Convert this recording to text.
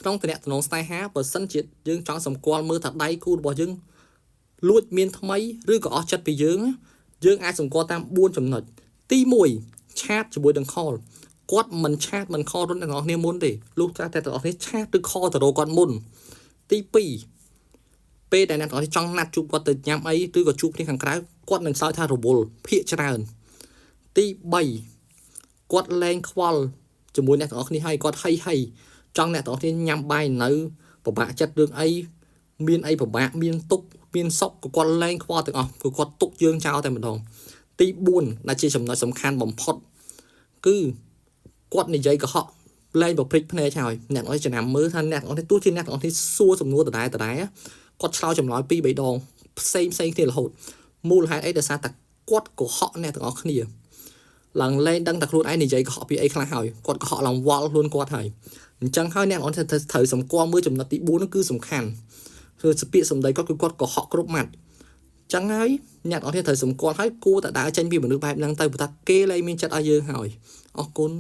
trong từ nẹt nón style há và sân chết dương trong sầm quan mưa thật đáy cú bỏ dương luôn miên tham ấy rưỡi có chất bị dương ai sầm quan tam buôn chấm nợ ti mùi chat cho buổi đằng kho quát mình chat mình kho luôn đằng ngõ niêm muốn để lúc ta tại tao thấy chat từ kho từ đồ con môn ti pi p đại nẹt ở trong nát chụp quát từ nhám ấy tôi có chụp trên hàng cái quát đằng sau tha robot phía trên ti bay quát lên qual cho buổi nẹt ởនេះហើយគាត់hayចង់អ្នកទាំងអស់គ្នាញ៉ាំបាយនៅពិបាកចិត្តរឿងអីមានអីពិបាកមានទុកមានសក់ក៏គាត់លែងខ្វល់ទាំងអស់គឺគាត់ទុកយើងចោលតែម្ដងទី4ដែលជាចំណុចសំខាន់បំផុតគឺគាត់និយាយកុហកលែងប្រព្រឹត្តភ្នែកហើយអ្នកទាំងអស់ចំណាំមើលថាអ្នកទាំងអស់នេះទោះជាអ្នកទាំងអស់នេះសួរសំណួរដដែលគាត់ឆ្លើយចម្លើយ2 3ដងផ្សេងគ្នារហូតមូលហេតុអីដោយសារតែគាត់កុហកអ្នកទាំងអស់គ្នាឡើងលែងដឹងតែខ្លួនឯងនិយាយកុហកពីអីខ្លះហើយគាត់កុហកឡើងវល់ខ្លួនគាត់ហើយអញ្ចឹងហើយអ្នកអនត្រូវសម្គាល់មើលចំណុចទី4នោះគឺសំខាន់គឺសពាក្យសម្ដីគាត់គឺគាត់កុហកគ្រប់ម៉ាត់អញ្ចឹងហើយអ្នកអនត្រូវសម្គាល់ហើយគួរតែដើរចេញពីមនុស្សបែបហ្នឹងទៅព្រោះថាគេលែងមានចិត្តឲ្យយើងហើយអរគុណ